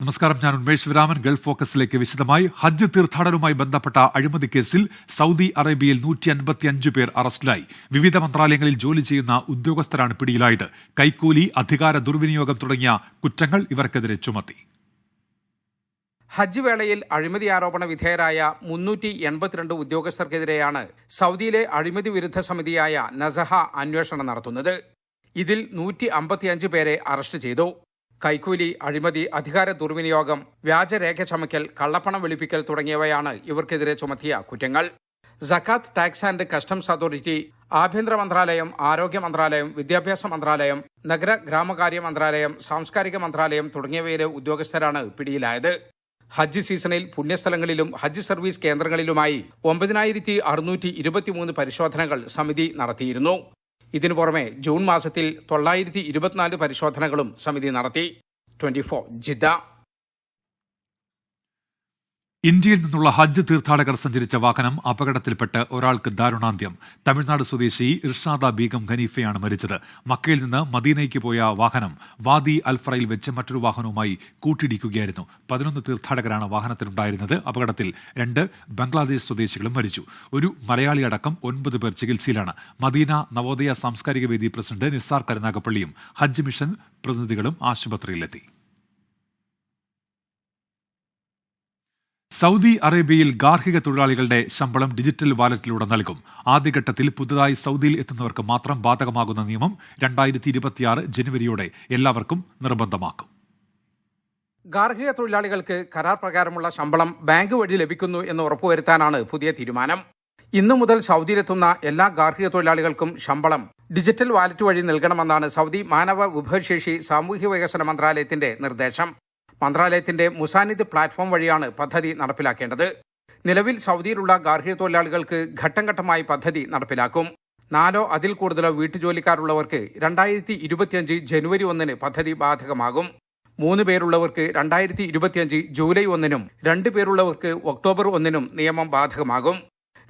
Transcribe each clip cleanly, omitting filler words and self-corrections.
നമസ്കാരം, ഞാൻ ഉന്മേഷ് വിരാമൻ. ഗൾഫ് ഫോക്കസിലേക്ക് വിശദമായി. ഹജ്ജ് തീർത്ഥാടനവുമായി ബന്ധപ്പെട്ട അഴിമതി കേസിൽ സൗദി അറേബ്യയിൽ 155 പേർ അറസ്റ്റിലായി. വിവിധ മന്ത്രാലയങ്ങളിൽ ജോലി ചെയ്യുന്ന ഉദ്യോഗസ്ഥരാണ് പിടിയിലായത്. കൈക്കൂലി, അധികാര ദുർവിനിയോഗം തുടങ്ങിയ കുറ്റങ്ങൾ ഇവർക്കെതിരെ ചുമത്തി. ഹജ്ജ് വേളയിൽ അഴിമതി ആരോപണ വിധേയരായ 382 ഉദ്യോഗസ്ഥർക്കെതിരെയാണ് സൗദിയിലെ അഴിമതി വിരുദ്ധ സമിതിയായ നസഹ അന്വേഷണം നടത്തുന്നത്. ഇതിൽ 155 പേരെ അറസ്റ്റ് ചെയ്തു. കൈക്കൂലി, അഴിമതി, അധികാര ദുർവിനിയോഗം, വ്യാജരേഖ ചമയ്ക്കൽ, കള്ളപ്പണം വെളുപ്പിക്കൽ തുടങ്ങിയവയാണ് ഇവർക്കെതിരെ ചുമത്തിയ കുറ്റങ്ങൾ. സക്കാത്ത്, ടാക്സ് ആൻഡ് കസ്റ്റംസ് അതോറിറ്റി, ആഭ്യന്തര മന്ത്രാലയം, ആരോഗ്യ മന്ത്രാലയം, വിദ്യാഭ്യാസ മന്ത്രാലയം, നഗര ഗ്രാമകാര്യ മന്ത്രാലയം, സാംസ്കാരിക മന്ത്രാലയം തുടങ്ങിയവയിലെ ഉദ്യോഗസ്ഥരാണ് പിടിയിലായത്. ഹജ്ജ് സീസണിൽ പുണ്യസ്ഥലങ്ങളിലും ഹജ്ജ് സർവീസ് കേന്ദ്രങ്ങളിലുമായി 9623 പരിശോധനകൾ സമിതി നടത്തിയിരുന്നു. ഇതിനു പുറമെ ജൂൺ മാസത്തിൽ 924 പരിശോധനകളും സമിതി നടത്തി. 24 ജിദ്ദ. ഇന്ത്യയിൽ നിന്നുള്ള ഹജ്ജ് തീർത്ഥാടകർ സഞ്ചരിച്ച വാഹനം അപകടത്തിൽപ്പെട്ട് ഒരാൾക്ക് ദാരുണാന്ത്യം. തമിഴ്നാട് സ്വദേശി ഇർഷാദ ബീഗം ഖനീഫയാണ് മരിച്ചത്. മക്കയിൽ നിന്ന് മദീനയ്ക്ക് പോയ വാഹനം വാദി അൽഫറയിൽ വെച്ച് മറ്റൊരു വാഹനവുമായി കൂട്ടിയിടിക്കുകയായിരുന്നു. 11 തീർത്ഥാടകരാണ് വാഹനത്തിലുണ്ടായിരുന്നത്. അപകടത്തിൽ 2 ബംഗ്ലാദേശ് സ്വദേശികളും മരിച്ചു. ഒരു മലയാളി അടക്കം 9 പേർ ചികിത്സയിലാണ്. മദീന നവോദയ സാംസ്കാരിക വേദി പ്രസിഡന്റ് നിസാർ കരുനാഗപ്പള്ളിയും ഹജ്ജ് മിഷൻ പ്രതിനിധികളും ആശുപത്രിയിലെത്തി. സൗദി അറേബ്യയിൽ ഗാർഹിക തൊഴിലാളികളുടെ ശമ്പളം ഡിജിറ്റൽ വാലറ്റിലൂടെ നൽകും. ആദ്യഘട്ടത്തിൽ പുതുതായി സൗദിയിൽ എത്തുന്നവർക്ക് മാത്രം ബാധകമാകുന്ന നിയമം 2026 ജനുവരിയോടെ എല്ലാവർക്കും നിർബന്ധമാക്കും. ഗാർഹിക തൊഴിലാളികൾക്ക് കരാർ പ്രകാരമുള്ള ശമ്പളം ബാങ്ക് വഴി ലഭിക്കുന്നു എന്ന് ഉറപ്പുവരുത്താനാണ് പുതിയ തീരുമാനം. ഇന്നു മുതൽ സൗദിയിലെത്തുന്ന എല്ലാ ഗാർഹിക തൊഴിലാളികൾക്കും ശമ്പളം ഡിജിറ്റൽ വാലറ്റ് വഴി നൽകണമെന്നാണ് സൗദി മാനവ വിഭവശേഷി സാമൂഹ്യ വികസന മന്ത്രാലയത്തിന്റെ നിർദ്ദേശം. മന്ത്രാലയത്തിന്റെ മുസാനിദ് പ്ലാറ്റ്ഫോം വഴിയാണ് പദ്ധതി നടപ്പിലാക്കേണ്ടത്. നിലവിൽ സൗദിയിലുള്ള ഗാർഹിക തൊഴിലാളികൾക്ക് ഘട്ടം ഘട്ടമായി പദ്ധതി നടപ്പിലാക്കും. 4 അതിൽ കൂടുതലോ വീട്ടുജോലിക്കാരുള്ളവർക്ക് 2025 ജനുവരി 1 പദ്ധതി ബാധകമാകും. 3 പേരുള്ളവർക്ക് 2025 ജൂലൈ 1 2 പേരുള്ളവർക്ക് ഒക്ടോബർ 1 നിയമം ബാധകമാകും.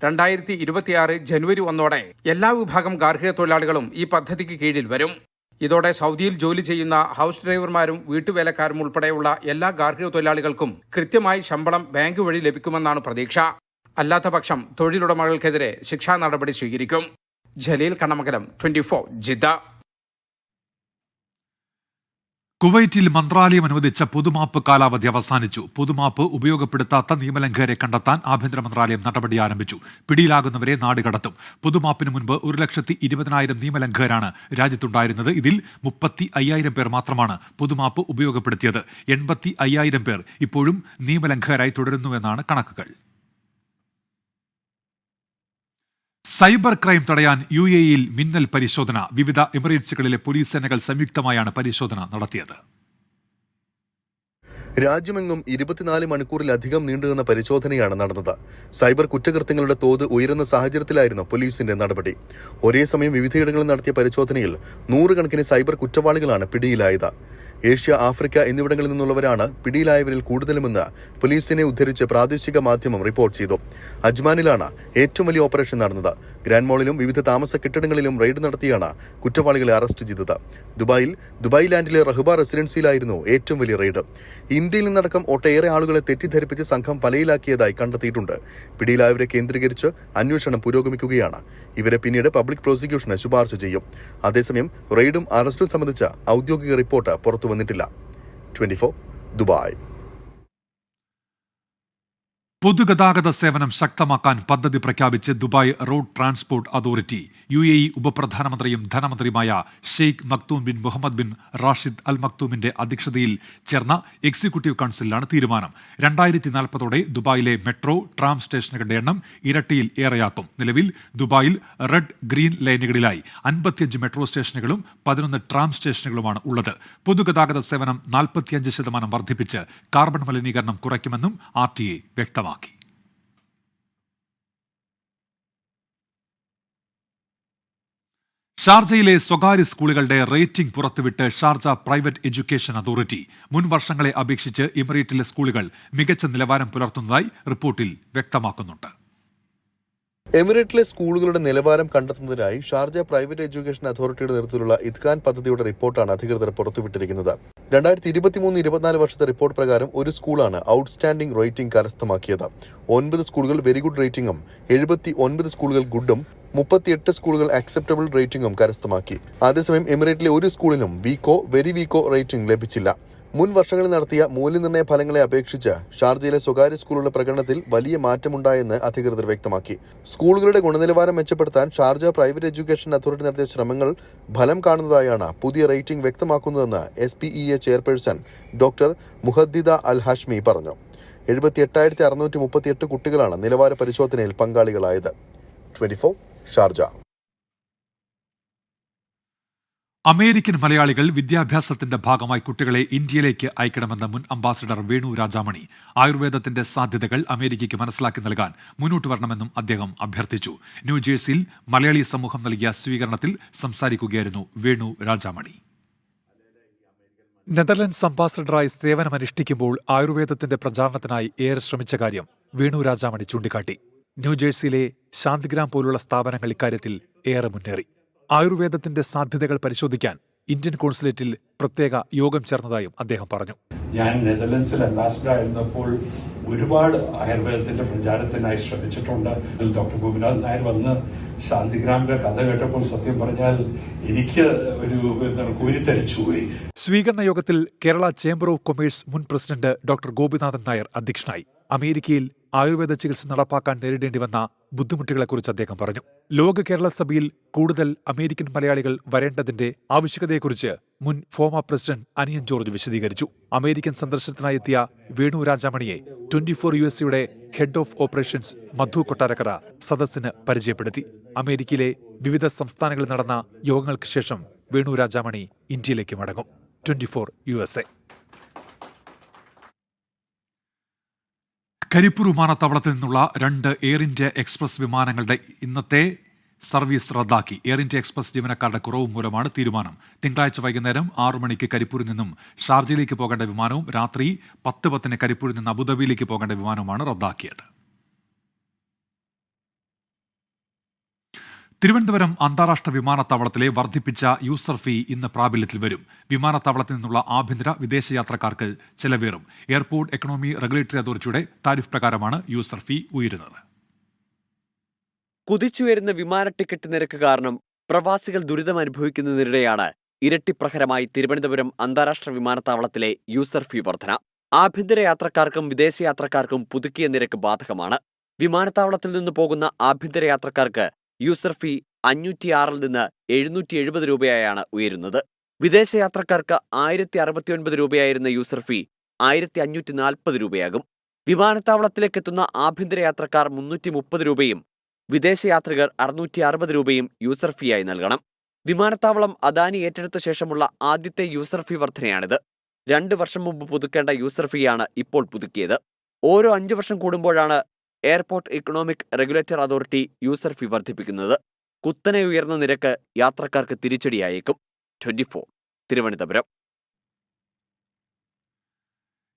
2026 ജനുവരി 1 എല്ലാ വിഭാഗം ഗാർഹിക തൊഴിലാളികളും ഈ പദ്ധതിക്ക് കീഴിൽ വരും. ഇതോടെ സൗദിയിൽ ജോലി ചെയ്യുന്ന ഹൌസ് ഡ്രൈവർമാരും വീട്ടുവേലക്കാരും ഉൾപ്പെടെയുള്ള എല്ലാ ഗാർഹിക തൊഴിലാളികൾക്കും കൃത്യമായി ശമ്പളം ബാങ്ക് വഴി ലഭിക്കുമെന്നാണ് പ്രതീക്ഷ. അല്ലാത്തപക്ഷം തൊഴിലുടമകൾക്കെതിരെ ശിക്ഷാ നടപടി സ്വീകരിക്കും. ജലീൽ കണ്ണമംഗലം, 24 ജിദ്ദ. കുവൈറ്റിൽ മന്ത്രാലയം അനുവദിച്ച പൊതുമാപ്പ് കാലാവധി അവസാനിച്ചു. പൊതുമാപ്പ് ഉപയോഗപ്പെടുത്താത്ത നിയമലംഘകരെ കണ്ടെത്താൻ ആഭ്യന്തര മന്ത്രാലയം നടപടി ആരംഭിച്ചു. പിടിയിലാകുന്നവരെ നാടുകടത്തും. പൊതുമാപ്പിന് മുൻപ് 1,20,000 നിയമലംഘകരാണ് രാജ്യത്തുണ്ടായിരുന്നത്. ഇതിൽ 35,000 പേർ മാത്രമാണ് പൊതുമാപ്പ് ഉപയോഗപ്പെടുത്തിയത്. 85,000 പേർ ഇപ്പോഴും നിയമലംഘകരായി തുടരുന്നുവെന്നാണ് കണക്കുകൾ. സൈബർ ക്രൈം തടയാൻ UAEയിൽ മിന്നൽ പരിശോധന. വിവിധ എമിറേറ്റ്സുകളിലെ പോലീസ് സേനകൾ സംയുക്തമായാണ് പരിശോധന നടത്തിയത്. രാജ്യമെങ്ങും 24 മണിക്കൂറിലധികം നീണ്ടുനിന്ന പരിശോധനയാണ് നടന്നത്. സൈബർ കുറ്റകൃത്യങ്ങളുടെ തോത് ഉയരുന്ന സാഹചര്യത്തിലായിരുന്നു പോലീസിന്റെ നടപടി. ഒരേ സമയം വിവിധയിടങ്ങളിൽ നടത്തിയ പരിശോധനയിൽ 100 കണക്കിന് സൈബർ കുറ്റവാളികളാണ് പിടിയിലായത്. ഏഷ്യ, ആഫ്രിക്ക എന്നിവിടങ്ങളിൽ നിന്നുള്ളവരാണ് പിടിയിലായവരിൽ കൂടുതലുമെന്ന് പോലീസിനെ ഉദ്ധരിച്ച് പ്രാദേശിക മാധ്യമം റിപ്പോർട്ട് ചെയ്തു. അജ്മാനിലാണ് ഏറ്റവും വലിയ ഓപ്പറേഷൻ നടന്നത്. ഗ്രാൻഡ് മോളിലും വിവിധ താമസ കെട്ടിടങ്ങളിലും റെയ്ഡ് നടത്തിയാണ് കുറ്റവാളികളെ അറസ്റ്റ് ചെയ്തത്. ദുബായ് ലാൻഡിലെ റഹ്ബ റെസിഡൻസിയിലായിരുന്നു ഏറ്റവും വലിയ റെയ്ഡ്. ഇന്ത്യയിൽ നിന്നടക്കം ഒട്ടേറെ ആളുകളെ തെറ്റിദ്ധരിപ്പിച്ച് സംഘം വലയിലാക്കിയതായി കണ്ടെത്തിയിട്ടുണ്ട്. പിടിയിലായവരെ കേന്ദ്രീകരിച്ച് അന്വേഷണം പുരോഗമിക്കുകയാണ്. ഇവരെ പിന്നീട് പബ്ലിക് പ്രോസിക്യൂഷന് ശുപാർശ ചെയ്യും. അതേസമയം റെയ്ഡും അറസ്റ്റും സംബന്ധിച്ച ഔദ്യോഗിക റിപ്പോർട്ട് പുറത്തു വന്നിട്ടില്ല. 24 ദുബായ്. പൊതുഗതാഗത സേവനം ശക്തമാക്കാൻ പദ്ധതി പ്രഖ്യാപിച്ച് Dubai road transport authority. UAE ഉപപ്രധാനമന്ത്രിയും ധനമന്ത്രിയുമായ Sheikh Maktoum bin Mohammed bin Rashid Al മക്തൂമിന്റെ അധ്യക്ഷതയിൽ ചേർന്ന എക്സിക്യൂട്ടീവ് കൌൺസിലാണ് തീരുമാനം. 2040 ദുബായിലെ മെട്രോ, ട്രാം സ്റ്റേഷനുകളുടെ എണ്ണം ഇരട്ടിയിൽ ഏറെയാക്കും. നിലവിൽ ദുബായിൽ റെഡ്, ഗ്രീൻ ലൈനുകളിലായി 55 മെട്രോ സ്റ്റേഷനുകളും 11 ട്രാം സ്റ്റേഷനുകളുമാണ് ഉള്ളത്. പൊതുഗതാഗത സേവനം 45% വർദ്ധിപ്പിച്ച് കാർബൺ മലിനീകരണം കുറയ്ക്കുമെന്നും RTA വ്യക്തമാക്കി. ഷാർജയിലെ സ്വകാര്യ സ്കൂളുകളുടെ റേറ്റിംഗ് പുറത്തുവിട്ട് ഷാർജ പ്രൈവറ്റ് എഡ്യൂക്കേഷൻ അതോറിറ്റി. മുൻ വർഷങ്ങളെ അപേക്ഷിച്ച് എമിറേറ്റിലെ സ്കൂളുകൾ മികച്ച നിലവാരം പുലർത്തുന്നതായി റിപ്പോർട്ടിൽ വ്യക്തമാക്കുന്നുണ്ട്. എമിറേറ്റിലെ സ്കൂളുകളുടെ നിലവാരം കണ്ടെത്തുന്നതിനായി ഷാർജ പ്രൈവറ്റ് എഡ്യൂക്കേഷൻ അതോറിറ്റിയുടെ നേതൃത്വത്തിലുള്ള ഇത്ഖാൻ പദ്ധതിയുടെ റിപ്പോർട്ടാണ് അധികൃതർ പുറത്തുവിട്ടിരിക്കുന്നത്. 2023-24 വർഷത്തെ റിപ്പോർട്ട് പ്രകാരം ഒരു സ്കൂളാണ് ഔട്ട്സ്റ്റാൻഡിംഗ് റേറ്റിംഗ് കരസ്ഥമാക്കിയത്. 9 സ്കൂളുകൾ വെരി ഗുഡ് റേറ്റിംഗും 79 സ്കൂളുകൾ ഗുഡും 38 സ്കൂളുകൾ അക്സെപ്റ്റബിൾ റേറ്റിംഗും കരസ്ഥമാക്കി. അതേസമയം എമിറേറ്റിലെ ഒരു സ്കൂളിനും വീക്കോ വെരി വീക്കോ റേറ്റിംഗ് ലഭിച്ചില്ല. മുൻ വർഷങ്ങളിൽ നടത്തിയ മൂല്യനിർണ്ണയ ഫലങ്ങളെ അപേക്ഷിച്ച് ഷാർജയിലെ സ്വകാര്യ സ്കൂളുകളുടെ പ്രകടനത്തിൽ വലിയ മാറ്റമുണ്ടായെന്ന് അധികൃതർ വ്യക്തമാക്കി. സ്കൂളുകളുടെ ഗുണനിലവാരം മെച്ചപ്പെടുത്താൻ ഷാർജ പ്രൈവറ്റ് എഡ്യൂക്കേഷൻ അതോറിറ്റി നടത്തിയ ശ്രമങ്ങൾ ഫലം കാണുന്നതായാണ് പുതിയ റേറ്റിംഗ് വ്യക്തമാക്കുന്നതെന്ന് SPEA ചെയർപേഴ്സൺ ഡോക്ടർ മുഹദ്ദിദ അൽ ഹാഷ്മി പറഞ്ഞു. 78,638 കുട്ടികളാണ് നിലവാര പരിശോധനയിൽ പങ്കാളികളായത്. 24 ഷാർജ. അമേരിക്കൻ മലയാളികൾ വിദ്യാഭ്യാസത്തിന്റെ ഭാഗമായി കുട്ടികളെ ഇന്ത്യയിലേക്ക് അയക്കണമെന്ന മുൻ അംബാസിഡർ വേണു രാജാമണി ആയുർവേദത്തിന്റെ സാധ്യതകൾ അമേരിക്കയ്ക്ക് മനസ്സിലാക്കി നൽകാൻ മുന്നോട്ട് വരണമെന്നും അദ്ദേഹം അഭ്യർത്ഥിച്ചു. ന്യൂജേഴ്സിയിൽ മലയാളി സമൂഹം നൽകിയ സ്വീകരണത്തിൽ സംസാരിക്കുകയായിരുന്നു വേണു രാജാമണി. നെതർലൻഡ്സ് അംബാസഡറായി സേവനമനുഷ്ഠിക്കുമ്പോൾ ആയുർവേദത്തിന്റെ പ്രചാരണത്തിനായി ഏറെ ശ്രമിച്ച കാര്യം വേണു രാജാമണി ചൂണ്ടിക്കാട്ടി. ന്യൂജേഴ്സിയിലെ ശാന്തിഗ്രാം പോലുള്ള സ്ഥാപനങ്ങൾ ഇക്കാര്യത്തിൽ ഏറെ മുന്നേറി. ആയുർവേദത്തിന്റെ സാധ്യതകൾ പരിശോധിക്കാൻ ഇന്ത്യൻ കോൺസുലേറ്റിൽ പ്രത്യേക യോഗം ചേർന്നതായും അദ്ദേഹം പറഞ്ഞു. ഞാൻ നെതർലൻഡ്സിൽ അംബാസഡർ ആയിരുന്നപ്പോൾ ഒരുപാട് ആയുർവേദത്തിന്റെ പ്രചാരത്തിനായി ശ്രമിച്ചിട്ടുണ്ട്. ഡോക്ടർ ഗോപിനാഥ് നായർ വന്ന് ശാന്തിഗ്രാമിന്റെ കഥ കേട്ടപ്പോൾ സത്യം പറഞ്ഞാൽ എനിക്ക് ഒരു കോരിത്തരിച്ചുപോയി. സ്വീകരണ യോഗത്തിൽ കേരള ചേംബർ ഓഫ് കൊമേഴ്സ് മുൻ പ്രസിഡന്റ് ഡോക്ടർ ഗോപിനാഥൻ നായർ അധ്യക്ഷനായി. അമേരിക്കയിൽ ആയുർവേദ ചികിത്സ നടപ്പാക്കാൻ നേരിടേണ്ടി വന്ന ബുദ്ധിമുട്ടുകളെക്കുറിച്ച് അദ്ദേഹം പറഞ്ഞു. ലോക കേരള സഭയിൽ കൂടുതൽ അമേരിക്കൻ മലയാളികൾ വരേണ്ടതിന്റെ ആവശ്യകതയെക്കുറിച്ച് മുൻ ഫോമ പ്രസിഡന്റ് അനിയൻ ജോർജ് വിശദീകരിച്ചു. അമേരിക്കൻ സന്ദർശനത്തിനായി എത്തിയ വേണു രാജാമണിയെ 24 USA head of operations Madhu Kottarakkara സദസ്സിന് പരിചയപ്പെടുത്തി. അമേരിക്കയിലെ വിവിധ സംസ്ഥാനങ്ങളിൽ നടന്ന യോഗങ്ങൾക്ക് ശേഷം വേണു രാജാമണി ഇന്ത്യയിലേക്ക് മടങ്ങും. 24 USA. കരിപ്പൂർ വിമാനത്താവളത്തിൽ നിന്നുള്ള 2 എയർ ഇന്ത്യ എക്സ്പ്രസ് വിമാനങ്ങളുടെ ഇന്നത്തെ സർവീസ് റദ്ദാക്കി. എയർ ഇന്ത്യ എക്സ്പ്രസ് ജീവനക്കാരുടെ കുറവ് മൂലമാണ് തീരുമാനം. തിങ്കളാഴ്ച വൈകുന്നേരം 6 മണിക്ക് കരിപ്പൂരിൽ നിന്നും ഷാർജയിലേക്ക് പോകേണ്ട വിമാനവും രാത്രി 10:10 കരിപ്പൂരിൽ നിന്ന് അബുദാബിയിലേക്ക് പോകേണ്ട വിമാനവുമാണ് റദ്ദാക്കിയത്. തിരുവനന്തപുരം അന്താരാഷ്ട്ര വിമാനത്താവളത്തിലെ വർദ്ധിപ്പിച്ച യൂസർ ഫീ ഇന്ന് പ്രാബല്യത്തിൽ വരും. വിമാനത്താവളത്തിൽ നിന്നുള്ള ആഭ്യന്തര വിദേശ യാത്രക്കാർക്ക് ചെലവേറും. എയർപോർട്ട് എക്കണോമി റെഗുലേറ്ററി അതോറിറ്റിയുടെ താരിഫ് പ്രകാരമാണ് യൂസർ ഫീ ഉയരുന്നത്. കുതിച്ചുയരുന്ന വിമാന ടിക്കറ്റ് നിരക്ക് കാരണം പ്രവാസികൾ ദുരിതമനുഭവിക്കുന്നതിനിടെയാണ് ഇരട്ടിപ്രഹരമായി തിരുവനന്തപുരം അന്താരാഷ്ട്ര വിമാനത്താവളത്തിലെ യൂസർ ഫീ വർധന. ആഭ്യന്തര യാത്രക്കാർക്കും വിദേശ യാത്രക്കാർക്കും പുതുക്കിയ നിരക്ക് ബാധകമാണ്. വിമാനത്താവളത്തിൽ നിന്ന് പോകുന്ന ആഭ്യന്തര യാത്രക്കാർക്ക് യൂസർ ഫീ 506 നിന്ന് 770 രൂപയായാണ് ഉയരുന്നത്. വിദേശ യാത്രക്കാർക്ക് 1069 രൂപയായിരുന്ന യൂസർ ഫീ 1540 രൂപയാകും. വിമാനത്താവളത്തിലേക്കെത്തുന്ന ആഭ്യന്തര യാത്രക്കാർ 330 രൂപയും വിദേശയാത്രികർ 660 രൂപയും യൂസർ ഫീയായി നൽകണം. വിമാനത്താവളം അദാനി ഏറ്റെടുത്ത ശേഷമുള്ള ആദ്യത്തെ യൂസർ ഫീ വർധനയാണിത്. 2 വർഷം മുമ്പ് പുതുക്കേണ്ട യൂസർ ഫീയാണ് ഇപ്പോൾ പുതുക്കിയത്. ഓരോ 5 വർഷം കൂടുമ്പോഴാണ് airport economic regulatory authority user ഫീ വർദ്ധിപ്പിക്കുന്നത്. കുത്തനെ ഉയർന്ന നിരക്ക് യാത്രക്കാർക്ക് തിരിച്ചടിയായേക്കും. 24 തിരുവനന്തപുരം.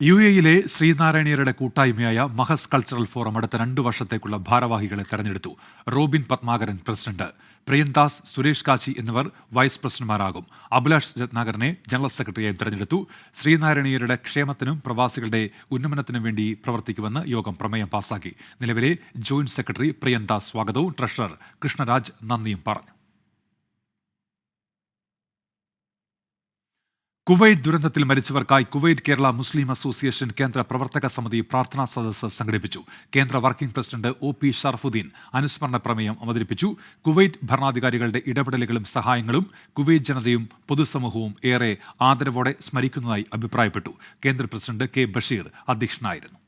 UAE-യിലെ ശ്രീനാരായണീയരുടെ കൂട്ടായ്മയായ മഹസ് കൾച്ചറൽ ഫോറം അടുത്ത 2 വർഷത്തേക്കുള്ള ഭാരവാഹികളെ തെരഞ്ഞെടുത്തു. റോബിൻ പത്മാകരൻ പ്രസിഡന്റ്, പ്രിയൻദാസ്, സുരേഷ് കാശി എന്നിവർ വൈസ് പ്രസിഡന്റുമാരാകും. അഭിലാഷ് രത്നാകരനെ ജനറൽ സെക്രട്ടറിയായി തെരഞ്ഞെടുത്തു. ശ്രീനാരായണീയരുടെ ക്ഷേമത്തിനും പ്രവാസികളുടെ ഉന്നമനത്തിനും വേണ്ടി പ്രവർത്തിക്കുമെന്ന് യോഗം പ്രമേയം പാസാക്കി. നിലവിലെ ജോയിന്റ് സെക്രട്ടറി പ്രിയൻദാസ് സ്വാഗതവും ട്രഷറർ കൃഷ്ണരാജ് നന്ദിയും പറഞ്ഞു. കുവൈറ്റ് ദുരന്തത്തിൽ മരിച്ചവർക്കായി കുവൈറ്റ് കേരള മുസ്ലിം അസോസിയേഷൻ കേന്ദ്ര പ്രവർത്തക സമിതി പ്രാർത്ഥനാ സദസ്സ് സംഘടിപ്പിച്ചു. കേന്ദ്ര വർക്കിംഗ് പ്രസിഡന്റ് OP ഷറഫുദ്ദീൻ അനുസ്മരണ പ്രമേയം അവതരിപ്പിച്ചു. കുവൈറ്റ് ഭരണാധികാരികളുടെ ഇടപെടലുകളും സഹായങ്ങളും കുവൈറ്റ് ജനതയും പൊതുസമൂഹവും ഏറെ ആദരവോടെ സ്മരിക്കുന്നതായി അഭിപ്രായപ്പെട്ടു. കേന്ദ്ര പ്രസിഡന്റ് K ബഷീർ അധ്യക്ഷനായിരുന്നു.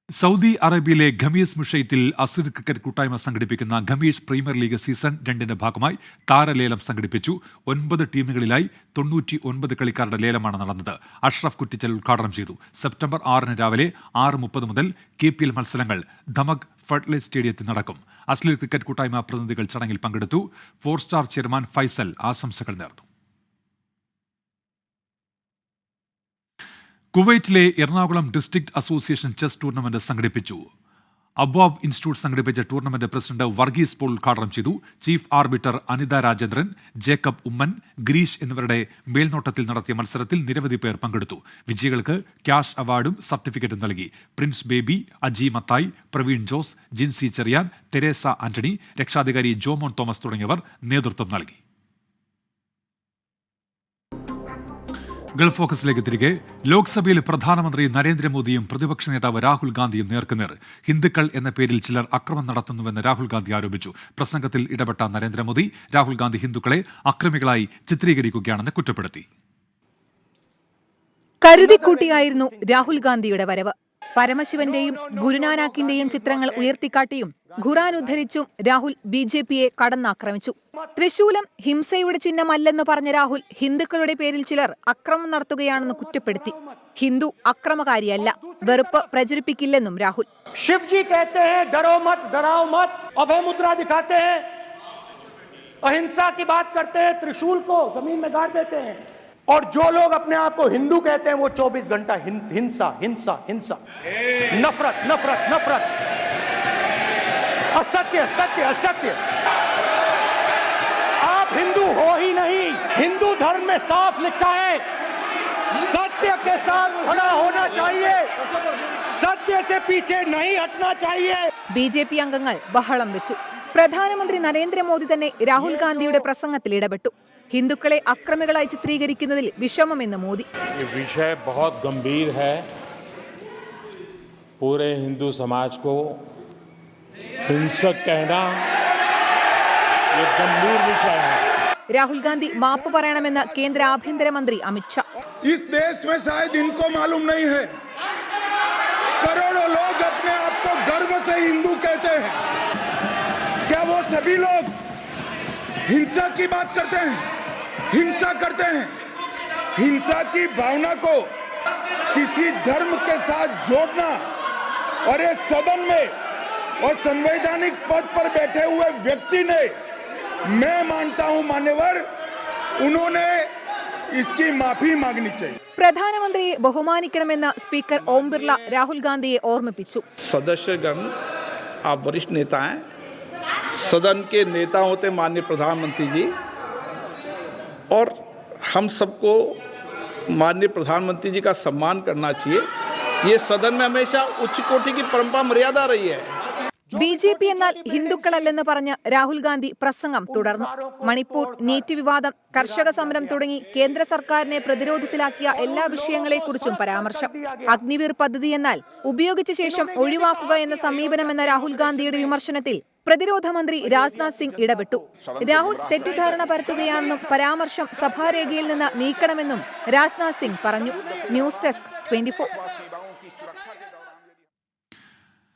സൗദി അറേബ്യയിലെ ഖമീസ് മുഷൈത്തിൽ അസിർ ക്രിക്കറ്റ് കൂട്ടായ്മ സംഘടിപ്പിക്കുന്ന ഖമീസ് പ്രീമിയർ ലീഗ് സീസൺ 2ന്റെ ഭാഗമായി താരലേലം സംഘടിപ്പിച്ചു. 9 ടീമുകളിലായി 99 കളിക്കാരുടെ ലേലമാണ് നടന്നത്. അഷ്റഫ് കുറ്റിച്ചൽ ഉദ്ഘാടനം ചെയ്തു. സെപ്റ്റംബർ 6 രാവിലെ 6:30 മുതൽ KPL മത്സരങ്ങൾ ധമക് ഫെഡ്ലൈറ്റ് സ്റ്റേഡിയത്തിൽ നടക്കും. അസ്ലിർ ക്രിക്കറ്റ് കൂട്ടായ്മ പ്രതിനിധികൾ ചടങ്ങിൽ പങ്കെടുത്തു. 4 സ്റ്റാർ ചെയർമാൻ ഫൈസൽ ആശംസകൾ നേർന്നു. കുവൈറ്റിലെ Ernakulam district association chess tournament സംഘടിപ്പിച്ചു. അബ്വാബ് ഇൻസ്റ്റിറ്റ്യൂട്ട് സംഘടിപ്പിച്ച ടൂർണമെന്റ് പ്രസിഡന്റ് വർഗീസ് പോൾ ഉദ്ഘാടനം ചെയ്തു. ചീഫ് ആർബിറ്റർ അനിത രാജേന്ദ്രൻ, ജേക്കബ് ഉമ്മൻ, ഗിരീഷ് എന്നിവരുടെ മേൽനോട്ടത്തിൽ നടത്തിയ മത്സരത്തിൽ നിരവധി പേർ പങ്കെടുത്തു. വിജയികൾക്ക് ക്യാഷ് അവാർഡും സർട്ടിഫിക്കറ്റും നൽകി. പ്രിൻസ് ബേബി, അജി മത്തായി, പ്രവീൺ ജോസ്, ജിൻസി ചെറിയാൻ, തെരേസ ആന്റണി, രക്ഷാധികാരി ജോമോൻ തോമസ് തുടങ്ങിയവർ നേതൃത്വം നൽകി. ഗൾഫ് ഫോക്കസിലേക്ക് തിരികെ. ലോക്സഭയിൽ പ്രധാനമന്ത്രി നരേന്ദ്രമോദിയും പ്രതിപക്ഷ നേതാവ് രാഹുൽ ഗാന്ധിയും നേർക്കുനേർ. ഹിന്ദുക്കൾ എന്ന പേരിൽ ചിലർ അക്രമം നടത്തുന്നുവെന്ന് രാഹുൽ ഗാന്ധി ആരോപിച്ചു. പ്രസംഗത്തിൽ ഇടപെട്ട നരേന്ദ്രമോദി രാഹുൽ ഗാന്ധി ഹിന്ദുക്കളെ അക്രമികളായി ചിത്രീകരിക്കുകയാണെന്ന് കുറ്റപ്പെടുത്തി. കരുതിക്കൂട്ടിയായിരുന്നു രാഹുൽ ഗാന്ധിയുടെ വരവ്. പരമശിവന്റെയും ഗുരുനാനാക്കിന്റെയും ചിത്രങ്ങൾ ഉയർത്തിക്കാട്ടിയും ഖുറാൻ ഉദ്ധരിച്ചും രാഹുൽ BJPയെ കടന്നാക്രമിച്ചു. തൃശൂലം ഹിംസയുടെ ചിഹ്നമല്ലെന്ന് പറഞ്ഞ രാഹുൽ ഹിന്ദുക്കളുടെ പേരിൽ ചിലർ അക്രമം നടത്തുകയാണെന്ന് കുറ്റപ്പെടുത്തി. ഹിന്ദു അക്രമകാരിയല്ല, വെറുപ്പ് പ്രചരിപ്പിക്കില്ലെന്നും രാഹുൽ. शिवजी कहते हैं डरो मत, डराओ मत, अभय मुद्रा दिखाते हैं, अहिंसा की बात करते हैं, त्रिशूल को जमीन में गाड़ देते हैं, और जो लोग अपने आप को हिंदू कहते हैं वो 24 घंटा हिंसा हिंसा हिंसा, नफरत नफरत नफरत, असत्य सत्य असत्य। आप हिंदू हो ही नहीं। हिंदू धर्म में साफ लिखा है सत्य के साथ खड़ा होना चाहिए, सत्य से पीछे नहीं हटना चाहिए. BJP അംഗങ്ങൾ ബഹളം വെച്ചു. പ്രധാനമന്ത്രി നരേന്ദ്രമോദി തന്നെ രാഹുൽ ഗാന്ധിയുടെ പ്രസംഗത്തിൽ ഇടപെട്ടു. ഹിന്ദുക്കളെ അക്രമികളായി ചിത്രീകരിക്കുന്നതിൽ വിഷമമെന്ന് മോദി. ये विषय बहुत गंभीर है. पूरे हिंदू समाज को हिंसक कहना ये गंभीर विषय है. രാഹുൽ ഗാന്ധി മാപ്പ് പറയണമെന്ന് കേന്ദ്ര ആഭ്യന്തരമന്ത്രി അമിത്ഷാ. इस देश में शायद इनको मालूम नहीं है, करोड़ों लोग अपने आप को गर्व से हिंदू कहते हैं. क्या वो सभी लोग हिंसा की बात करते हैं, हिंसा करते हैं? हिंसा की भावना को किसी धर्म के साथ जोड़ना, और ये सदन में और संवैधानिक पद पर बैठे हुए व्यक्ति ने, मैं मानता हूं मान्यवर, उन्होंने इसकी माफी मांगनी चाहिए. പ്രധാനമന്ത്രിയെ ബഹുമാനിക്കണമെന്ന് സ്പീക്കർ ഓം ബിർള രാഹുൽ ഗാന്ധിയെ ഓർമ്മിപ്പിച്ചു. सदस्यगण, आप वरिष्ठ नेता हैं, सदन के नेता होते माननीय प्रधानमंत्री जी, और हम सबको माननीय प्रधानमंत्री जी का सम्मान करना चाहिए. ये सदन में हमेशा उच्च कोटि की परंपरा मर्यादा रही है. BJP എന്നാൽ ഹിന്ദുക്കളല്ലെന്ന് പറഞ്ഞ് രാഹുൽ ഗാന്ധി പ്രസംഗം തുടർന്നു. മണിപ്പൂർ, നീറ്റ് വിവാദം, കർഷക സമരം തുടങ്ങി കേന്ദ്ര സർക്കാരിനെ പ്രതിരോധത്തിലാക്കിയ എല്ലാ വിഷയങ്ങളെക്കുറിച്ചും പരാമർശം. അഗ്നിവീർ പദ്ധതി എന്നാൽ ഉപയോഗിച്ച ശേഷം ഒഴിവാക്കുക എന്ന സമീപനമെന്ന രാഹുൽ ഗാന്ധിയുടെ വിമർശനത്തിൽ പ്രതിരോധ മന്ത്രി രാജ്നാഥ് സിംഗ് ഇടപെട്ടു. രാഹുൽ തെറ്റിദ്ധാരണ പരത്തുകയാണെന്നും പരാമർശം സഭാരേഖയിൽ നിന്ന് നീക്കണമെന്നും രാജ്നാഥ് സിംഗ് പറഞ്ഞു. News desk 24.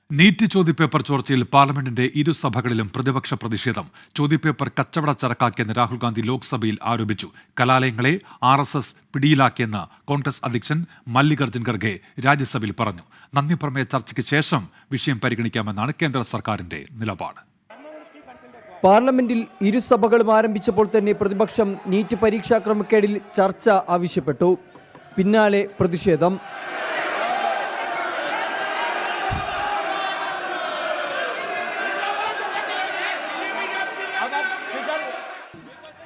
നീറ്റ് ചോദ്യപേപ്പർ ചോർച്ചയിൽ പാർലമെന്റിന്റെ ഇരുസഭകളിലും പ്രതിപക്ഷ പ്രതിഷേധം. ചോദ്യപേപ്പർ കച്ചവട ചരക്കാക്കിയെന്ന് രാഹുൽ ഗാന്ധി ലോക്സഭയിൽ ആരോപിച്ചു. കലാലയങ്ങളെ RSS പിടിയിലാക്കിയെന്ന് കോൺഗ്രസ് അധ്യക്ഷൻ മല്ലികാർജ്ജുൻ ഖർഗെ രാജ്യസഭയിൽ പറഞ്ഞു. നന്ദിപ്രമേയ ചർച്ചയ്ക്ക് ശേഷം വിഷയം പരിഗണിക്കാമെന്നാണ് കേന്ദ്ര സർക്കാരിന്റെ നിലപാട്. പാർലമെന്റിൽ ഇരുസഭകളും ആരംഭിച്ചപ്പോൾ തന്നെ പ്രതിപക്ഷം നീറ്റ് പരീക്ഷാ ക്രമക്കേടിൽ ചർച്ച ആവശ്യപ്പെട്ടു. പിന്നാലെ പ്രതിഷേധം.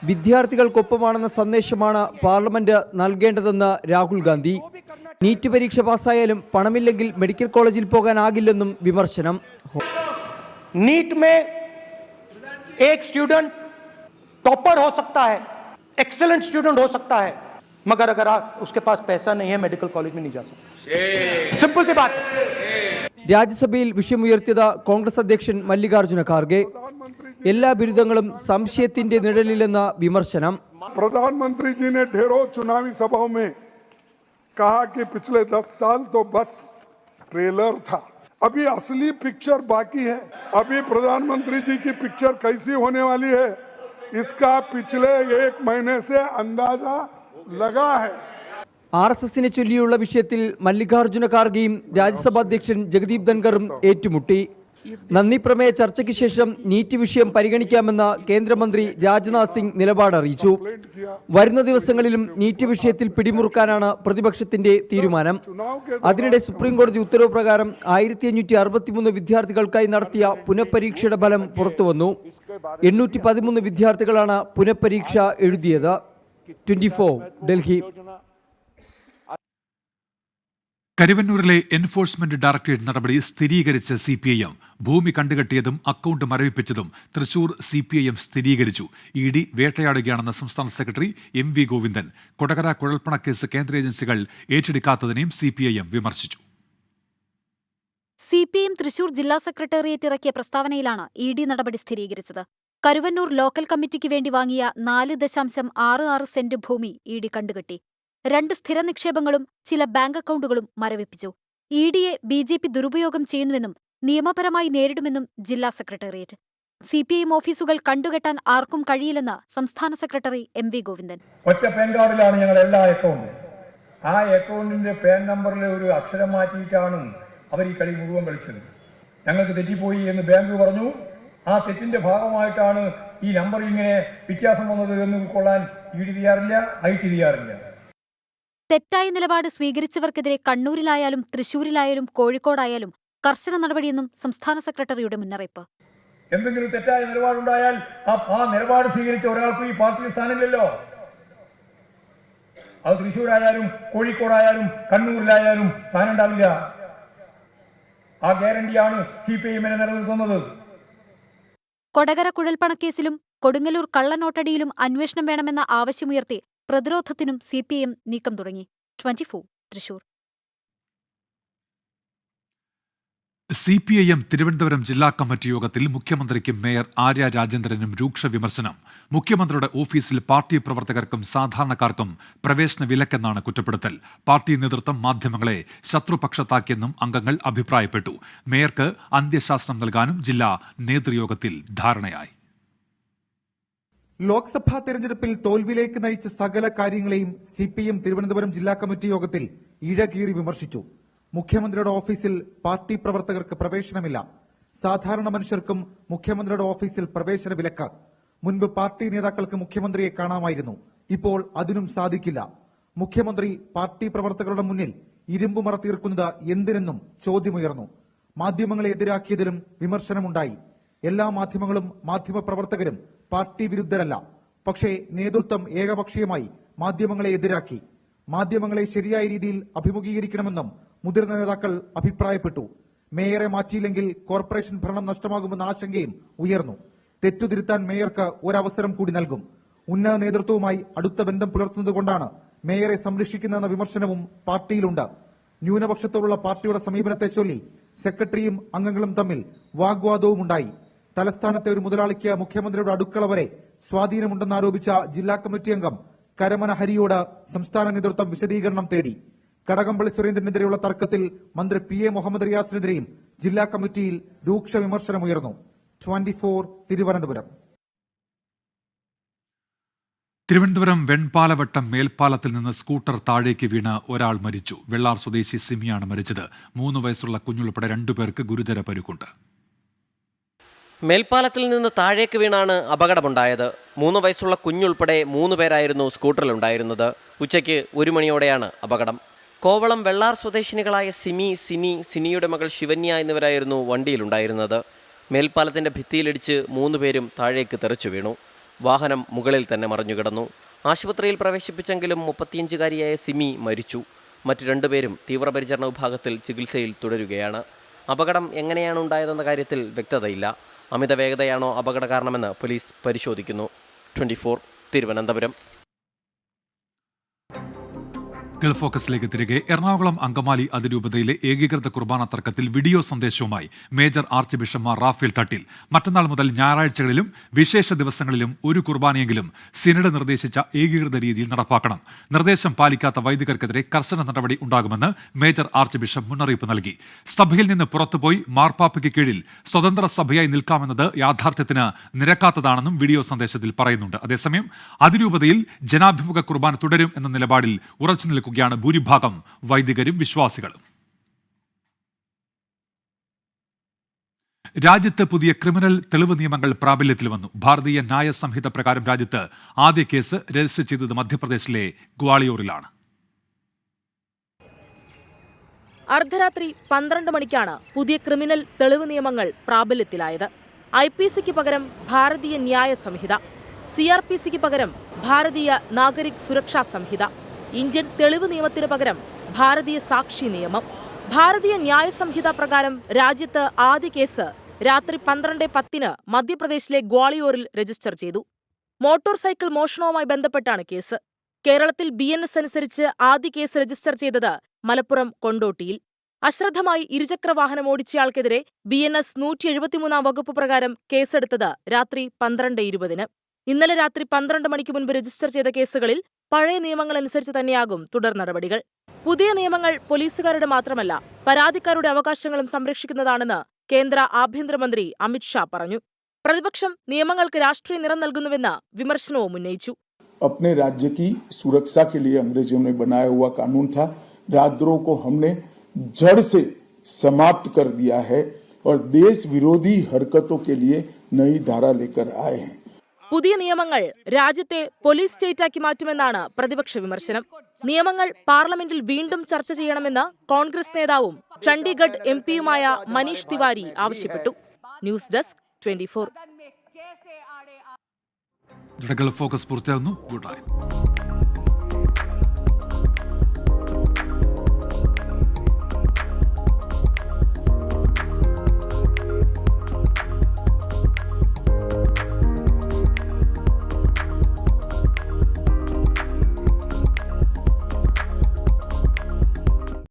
വിദ്യാർത്ഥികൾക്കൊപ്പമാണെന്ന സന്ദേശമാണ് പാർലമെന്റ് നൽകേണ്ടതെന്ന് രാഹുൽ ഗാന്ധി. നീറ്റ് പരീക്ഷ പാസ്സായാലും പണമില്ലെങ്കിൽ മെഡിക്കൽ കോളേജിൽ പോകാനാകില്ലെന്നും വിമർശനം. नीट में एक स्टूडेंट टॉपर हो सकता है, एक्सीलेंट स्टूडेंट हो सकता है, मगर अगर उसके पास पैसा नहीं है मेडिकल कॉलेज में नहीं जा सकता. सिंपल सी बात. രാജ്യസഭയിൽ വിഷയമുയർത്തിയത് കോൺഗ്രസ് അധ്യക്ഷൻ മല്ലികാർജ്ജുന ഖാർഗെ. എല്ലാ ബിരുദങ്ങളും സംശയത്തിന്റെ നിഴലിലെന്ന വിമർശനം. प्रधानमंत्री जी ने ढेरों चुनावी सभाओं में कहा कि पिछले 10 साल तो बस ट्रेलर था, अभी असली पिक्चर बाकी है. अभी प्रधानमंत्री जी की पिक्चर कैसी होने वाली है इसका पिछले 1 महीने से अंदाजा लगा है. RSSനെ ചൊല്ലിയുള്ള വിഷയത്തിൽ മല്ലികാർജ്ജുന ഖാർഗെയും രാജ്യസഭാ അധ്യക്ഷൻ ജഗദീപ് ധൻഖറും ഏറ്റുമുട്ടി. നന്ദി പ്രമേയ ചർച്ചയ്ക്ക് ശേഷം നീറ്റ് വിഷയം പരിഗണിക്കാമെന്ന് കേന്ദ്രമന്ത്രി രാജ്നാഥ് സിംഗ് നിലപാട് അറിയിച്ചു. വരുന്ന ദിവസങ്ങളിലും നീറ്റ് വിഷയത്തിൽ പിടിമുറുക്കാനാണ് പ്രതിപക്ഷത്തിന്റെ തീരുമാനം. അതിനിടെ സുപ്രീം കോടതി ഉത്തരവ് പ്രകാരം 1563 വിദ്യാർത്ഥികൾക്കായി നടത്തിയ പുനഃപരീക്ഷയുടെ ഫലം പുറത്തുവന്നു. 813 വിദ്യാർത്ഥികളാണ് പുനഃപരീക്ഷ എഴുതിയത്. 24 ഡൽഹി. കരുവന്നൂരിലെ എൻഫോഴ്സ്മെന്റ് ഡയറക്ടറേറ്റ് നടപടി സ്ഥിരീകരിച്ച CPIM ഭൂമി കണ്ടുകെട്ടിയതും അക്കൗണ്ട് മരവിപ്പിച്ചതും തൃശൂർ CPIM സ്ഥിരീകരിച്ചു. ED വേട്ടയാടുകയാണെന്ന് സംസ്ഥാന സെക്രട്ടറി MV ഗോവിന്ദൻ. കൊടകര കുഴൽപ്പണക്കേസ് കേന്ദ്ര ഏജൻസികൾ ഏറ്റെടുക്കാത്തതിനെയും CPIM വിമർശിച്ചു. CPIM തൃശൂർ ജില്ലാ സെക്രട്ടേറിയറ്റ് ഇറക്കിയ പ്രസ്താവനയിലാണ് ED നടപടി സ്ഥിരീകരിച്ചത്. കരുവന്നൂർ ലോക്കൽ കമ്മിറ്റിക്ക് വേണ്ടി വാങ്ങിയ 4.66 സെന്റ് ഭൂമി ED കണ്ടുകെട്ടി. 2 സ്ഥിര നിക്ഷേപങ്ങളും ചില ബാങ്ക് അക്കൗണ്ടുകളും മരവിപ്പിച്ചു. EDയെ BJP ദുരുപയോഗം ചെയ്യുന്നുവെന്നും നിയമപരമായി നേരിടുമെന്നും ജില്ലാ സെക്രട്ടേറിയറ്റ്. CPIM ഓഫീസുകൾ കണ്ടുകെട്ടാൻ ആർക്കും കഴിയില്ലെന്ന് സംസ്ഥാന സെക്രട്ടറി MV ഗോവിന്ദൻ. ഒറ്റ പാൻ കാർഡിലാണ് ഞങ്ങളുടെ എല്ലാ അക്കൗണ്ടും. ആ അക്കൗണ്ടിന്റെ പാൻ നമ്പറിൽ ഒരു അക്ഷരം മാറ്റിയിട്ടാണ് അവർ ഈ കളി മുഴുവൻ കളിച്ചത്. ഞങ്ങൾക്ക് തെറ്റിപ്പോയി എന്ന് ബാങ്ക് പറഞ്ഞു. ആ തെറ്റിന്റെ ഭാഗമായിട്ടാണ് ഈ നമ്പർ ഇങ്ങനെ വ്യത്യാസം വന്നത് എന്ന് ഉൾക്കൊള്ളാൻ ED തയ്യാറില്ല, IT തയ്യാറില്ല. തെറ്റായ നിലപാട് സ്വീകരിച്ചവർക്കെതിരെ കണ്ണൂരിലായാലും തൃശൂരിലായാലും കോഴിക്കോടായാലും കർശന നടപടിയെന്നും സംസ്ഥാന സെക്രട്ടറിയുടെ മുന്നറിയിപ്പ്. എന്തെങ്കിലും തെറ്റായ നിലപാടുണ്ടായാൽ ആ നിലപാട് സ്വീകരിച്ച ഒരാൾക്കും ഈ പാർട്ടിയിൽ സ്ഥാനമില്ലല്ലോ. അത് തൃശൂരായാലും കോഴിക്കോടായാലും കണ്ണൂരിലായാലും സ്ഥാനം ഉണ്ടാവില്ല. ആ ഗ്യാരണ്ടിയാണ് CPIMനെ നിലനിർത്തുന്നത്. കൊടകര കുഴൽപ്പണക്കേസിലും കൊടുങ്ങല്ലൂർ കള്ളനോട്ടടിയിലും അന്വേഷണം വേണമെന്ന ആവശ്യമുയർത്തി പ്രതിരോധത്തിനും CPIM നീക്കം തുടങ്ങി. 24 തൃശൂർ. CPIM തിരുവനന്തപുരം ജില്ലാ കമ്മിറ്റി യോഗത്തിൽ മുഖ്യമന്ത്രിക്കും മേയർ ആര്യ രാജേന്ദ്രനും രൂക്ഷ വിമർശനം. മുഖ്യമന്ത്രിയുടെ ഓഫീസിൽ പാർട്ടി പ്രവർത്തകർക്കും സാധാരണക്കാർക്കും പ്രവേശന വിലക്കെന്നാണ് കുറ്റപ്പെടുത്തൽ. പാർട്ടി നേതൃത്വം മാധ്യമങ്ങളെ ശത്രുപക്ഷത്താക്കിയെന്നും അംഗങ്ങൾ അഭിപ്രായപ്പെട്ടു. മേയർക്ക് അന്ത്യശാസനം നൽകാനും ജില്ലാ നേതൃയോഗത്തിൽ ധാരണയായി. ലോക്സഭാ തെരഞ്ഞെടുപ്പിൽ തോൽവിയിലേക്ക് നയിച്ച സകല കാര്യങ്ങളെയും CPIM തിരുവനന്തപുരം ജില്ലാ കമ്മിറ്റി യോഗത്തിൽ ഇഴകീറി വിമർശിച്ചു. മുഖ്യമന്ത്രിയുടെ ഓഫീസിൽ പാർട്ടി പ്രവർത്തകർക്ക് പ്രവേശനമില്ല. സാധാരണ മനുഷ്യർക്കും മുഖ്യമന്ത്രിയുടെ ഓഫീസിൽ പ്രവേശന വിലക്ക്. മുൻപ് പാർട്ടി നേതാക്കൾക്ക് മുഖ്യമന്ത്രിയെ കാണാമായിരുന്നു. ഇപ്പോൾ അതിനും സാധിക്കില്ല. മുഖ്യമന്ത്രി പാർട്ടി പ്രവർത്തകരുടെ മുന്നിൽ ഇരുമ്പുമറ തീർക്കുന്നത് എന്തിനെന്നും ചോദ്യമുയർന്നു. മാധ്യമങ്ങളെ എതിരാക്കിയതിലും വിമർശനമുണ്ടായി. എല്ലാ മാധ്യമങ്ങളും മാധ്യമപ്രവർത്തകരും പാർട്ടി വിരുദ്ധരല്ല. പക്ഷേ നേതൃത്വം ഏകപക്ഷീയമായി മാധ്യമങ്ങളെ എതിരാക്കി. മാധ്യമങ്ങളെ ശരിയായ രീതിയിൽ അഭിമുഖീകരിക്കണമെന്നും മുതിർന്ന നേതാക്കൾ അഭിപ്രായപ്പെട്ടു. മേയറെ മാറ്റിയില്ലെങ്കിൽ കോർപ്പറേഷൻ ഭരണം നഷ്ടമാകുമെന്ന ആശങ്കയും ഉയർന്നു. തെറ്റുതിരുത്താൻ മേയർക്ക് ഒരവസരം കൂടി നൽകും. ഉന്നത നേതൃത്വവുമായി അടുത്ത ബന്ധം പുലർത്തുന്നതുകൊണ്ടാണ് മേയറെ സംരക്ഷിക്കുന്നതെന്ന വിമർശനവും പാർട്ടിയിലുണ്ട്. ന്യൂനപക്ഷത്തോടുള്ള പാർട്ടിയുടെ സമീപനത്തെ ചൊല്ലി സെക്രട്ടറിയും അംഗങ്ങളും തമ്മിൽ വാഗ്വാദവുമുണ്ടായി. തലസ്ഥാനത്തെ ഒരു മുതലാളിക്ക് മുഖ്യമന്ത്രിയുടെ അടുക്കള വരെ സ്വാധീനമുണ്ടെന്നാരോപിച്ച ജില്ലാ കമ്മിറ്റി അംഗം കരമന ഹരിയോട് സംസ്ഥാന നേതൃത്വം വിശദീകരണം തേടി. കടകംപള്ളി സുരേന്ദ്രനെതിരെയുള്ള തർക്കത്തിൽ മന്ത്രി PA മുഹമ്മദ് റിയാസിനെതിരെയും ജില്ലാ കമ്മിറ്റിയിൽ രൂക്ഷ വിമർശനമുയർന്നു. 24 തിരുവനന്തപുരം. തിരുവനന്തപുരം വെൺപാലവട്ടം മേൽപ്പാലത്തിൽ നിന്ന് സ്കൂട്ടർ താഴേക്ക് വീണ് ഒരാൾ മരിച്ചു. വെള്ളാർ സ്വദേശി സിമിയാണ് മരിച്ചത്. 3 വയസ്സുള്ള കുഞ്ഞുൾപ്പെടെ 2 പേർക്ക് ഗുരുതര പരുക്കുണ്ട്. മേൽപ്പാലത്തിൽ നിന്ന് താഴേക്ക് വീണാണ് അപകടമുണ്ടായത്. 3 വയസ്സുള്ള കുഞ്ഞുൾപ്പെടെ 3 പേരായിരുന്നു സ്കൂട്ടറിലുണ്ടായിരുന്നത്. ഉച്ചയ്ക്ക് 1 മണിയോടെയാണ് അപകടം. കോവളം വെള്ളാർ സ്വദേശിനികളായ സിനിയുടെ മകൾ ശിവന്യ എന്നിവരായിരുന്നു വണ്ടിയിലുണ്ടായിരുന്നത്. മേൽപ്പാലത്തിൻ്റെ ഭിത്തിയിലിടിച്ച് 3 പേരും താഴേക്ക് തെറിച്ചു വീണു. വാഹനം മുകളിൽ തന്നെ മറിഞ്ഞുകിടന്നു. ആശുപത്രിയിൽ പ്രവേശിപ്പിച്ചെങ്കിലും 35-കാരിയായ സിമി മരിച്ചു. മറ്റു 2 പേരും തീവ്രപരിചരണ വിഭാഗത്തിൽ ചികിത്സയിൽ തുടരുകയാണ്. അപകടം എങ്ങനെയാണ് ഉണ്ടായതെന്ന കാര്യത്തിൽ വ്യക്തതയില്ല. അമിത വേഗതയാണോ അപകട കാരണമെന്ന് പോലീസ് പരിശോധിക്കുന്നു. 24 തിരുവനന്തപുരം. ഗൾഫ് ഫോക്കസിലേക്ക് തിരികെ. എറണാകുളം അങ്കമാലി അതിരൂപതയിലെ ഏകീകൃത കുർബാന തർക്കത്തിൽ വീഡിയോ സന്ദേശവുമായി major arch bishop Raphael Thattil. മറ്റന്നാൾ മുതൽ ഞായറാഴ്ചകളിലും വിശേഷ ദിവസങ്ങളിലും ഒരു കുർബാനയെങ്കിലും സിനഡ് നിർദ്ദേശിച്ച ഏകീകൃത രീതിയിൽ നടപ്പാക്കണം. നിർദ്ദേശം പാലിക്കാത്ത വൈദികർക്കെതിരെ കർശന നടപടി ഉണ്ടാകുമെന്ന് മേജർ ആർച്ച് ബിഷപ്പ് മുന്നറിയിപ്പ് നൽകി. സഭയിൽ നിന്ന് പുറത്തുപോയി മാർപ്പാപ്പയ്ക്ക് കീഴിൽ സ്വതന്ത്ര സഭയായി നിൽക്കാമെന്നത് യാഥാർത്ഥ്യത്തിന് നിരക്കാത്തതാണെന്നും വീഡിയോ സന്ദേശത്തിൽ പറയുന്നുണ്ട്. അതേസമയം അതിരൂപതയിൽ ജനാഭിമുഖ കുർബാന തുടരും എന്ന നിലപാടിൽ ഉറച്ചു നിൽക്കുകയാണ് ഭൂരിഭാഗം വൈദികരും വിശ്വാസികളും. രാജ്യത്ത് പുതിയ ക്രിമിനൽ തെളിവ് നിയമങ്ങൾ പ്രാബല്യത്തിൽ വന്നു. ഭാരതീയ ന്യായ സംഹിത പ്രകാരം രാജ്യത്ത് ആദ്യ കേസ് രജിസ്റ്റർ ചെയ്തത് മധ്യപ്രദേശിലെ ഗ്വാളിയോറിലാണ്. അർദ്ധരാത്രി 12 മണിക്കാണ് പുതിയ ക്രിമിനൽ തെളിവ് നിയമങ്ങൾ പ്രാബല്യത്തിലായത്. IPCക്ക് പകരം ഭാരതീയ ന്യായ സംഹിത, CRPCക്ക് പകരം ഭാരതീയ നാഗരിക് സുരക്ഷാ സംഹിത, ഇന്ത്യൻ തെളിവ് നിയമത്തിന് പകരം ഭാരതീയ സാക്ഷി നിയമം. ഭാരതീയ ന്യായ സംഹിത പ്രകാരം രാജ്യത്ത് ആദ്യ കേസ് രാത്രി 12:10 മധ്യപ്രദേശിലെ ഗ്വാളിയോറിൽ രജിസ്റ്റർ ചെയ്തു. മോട്ടോർ സൈക്കിൾ മോഷണവുമായി ബന്ധപ്പെട്ടാണ് കേസ്. കേരളത്തിൽ BNS അനുസരിച്ച് ആദ്യ കേസ് രജിസ്റ്റർ ചെയ്തത് മലപ്പുറം കൊണ്ടോട്ടിയിൽ. അശ്രദ്ധമായി ഇരുചക്ര വാഹനം ഓടിച്ചയാൾക്കെതിരെ BNS 173 വകുപ്പ് പ്രകാരം കേസെടുത്തത് രാത്രി 12:20. ഇന്നലെ രാത്രി 12 മണിക്ക് മുൻപ് രജിസ്റ്റർ ചെയ്ത കേസുകളിൽ പഴയ നിയമങ്ങളനുസരിച്ച് തന്നെയാകും തുടർ നടപടികൾ. പുതിയ നിയമങ്ങൾ പോലീസുകാരുടെ മാത്രമല്ല, പരാതിക്കാരുടെ അവകാശങ്ങളും സംരക്ഷിക്കുന്നതാണെന്ന് കേന്ദ്ര ആഭ്യന്തരമന്ത്രി അമിത്ഷാ പറഞ്ഞു. പ്രതിപക്ഷം നിയമങ്ങൾക്ക് രാഷ്ട്രീയ നിറം നൽകുന്നുവെന്ന് വിമർശനവും ഉന്നയിച്ചു. अपने राज्य की सुरक्षा के लिए अंग्रेजों ने बनाया हुआ कानून था. राजद्रोह को हमने जड़ से समाप्त कर दिया है और देश विरोधी हरकतों के लिए नई धारा लेकर आए हैं. പുതിയ നിയമങ്ങൾ രാജ്യത്തെ പോലീസ് സ്റ്റേറ്റാക്കി മാറ്റുമെന്നാണ് പ്രതിപക്ഷ വിമർശനം. നിയമങ്ങൾ പാർലമെന്റിൽ വീണ്ടും ചർച്ച ചെയ്യണമെന്ന് കോൺഗ്രസ് നേതാവും ചണ്ഡീഗഡ് MPയുമായ മനീഷ് തിവാരി ആവശ്യപ്പെട്ടു. News desk 24. ഫോക്കസ് പൂർത്തിയാകുന്നു. Good night.